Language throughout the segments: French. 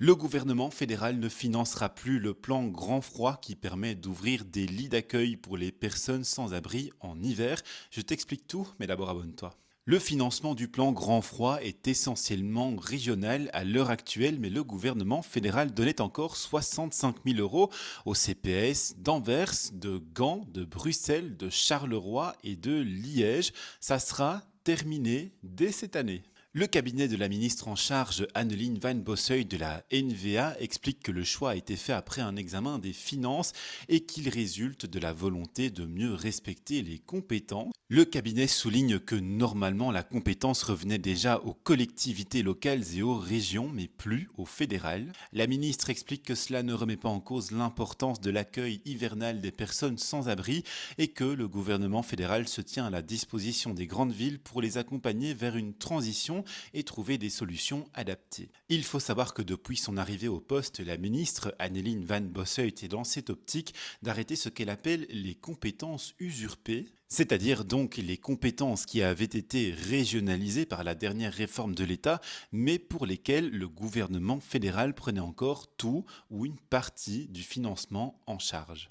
Le gouvernement fédéral ne financera plus le plan Grand Froid qui permet d'ouvrir des lits d'accueil pour les personnes sans abri en hiver. Je t'explique tout, mais d'abord abonne-toi. Le financement du plan Grand Froid est essentiellement régional à l'heure actuelle, mais le gouvernement fédéral donnait encore 65 000 euros au CPS d'Anvers, de Gand, de Bruxelles, de Charleroi et de Liège. Ça sera terminé dès cette année. Le cabinet de la ministre en charge, Anneline Van Bosseuil de la NVA, explique que le choix a été fait après un examen des finances et qu'il résulte de la volonté de mieux respecter les compétences. Le cabinet souligne que normalement la compétence revenait déjà aux collectivités locales et aux régions, mais plus au fédéral. La ministre explique que cela ne remet pas en cause l'importance de l'accueil hivernal des personnes sans abri et que le gouvernement fédéral se tient à la disposition des grandes villes pour les accompagner vers une transition et trouver des solutions adaptées. Il faut savoir que depuis son arrivée au poste, la ministre Anneline Van Bosseuil est dans cette optique d'arrêter ce qu'elle appelle les compétences usurpées, c'est-à-dire donc les compétences qui avaient été régionalisées par la dernière réforme de l'État, mais pour lesquelles le gouvernement fédéral prenait encore tout ou une partie du financement en charge.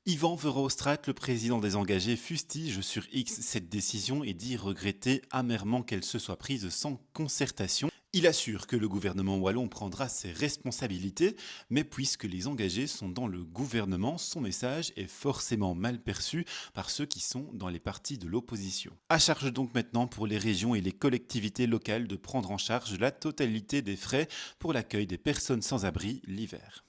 Yvan Verhofstadt, le président des engagés, fustige sur X cette décision et dit regretter amèrement qu'elle se soit prise sans concertation. Il assure que le gouvernement wallon prendra ses responsabilités, mais puisque les engagés sont dans le gouvernement, son message est forcément mal perçu par ceux qui sont dans les partis de l'opposition. À charge donc maintenant pour les régions et les collectivités locales de prendre en charge la totalité des frais pour l'accueil des personnes sans abri l'hiver.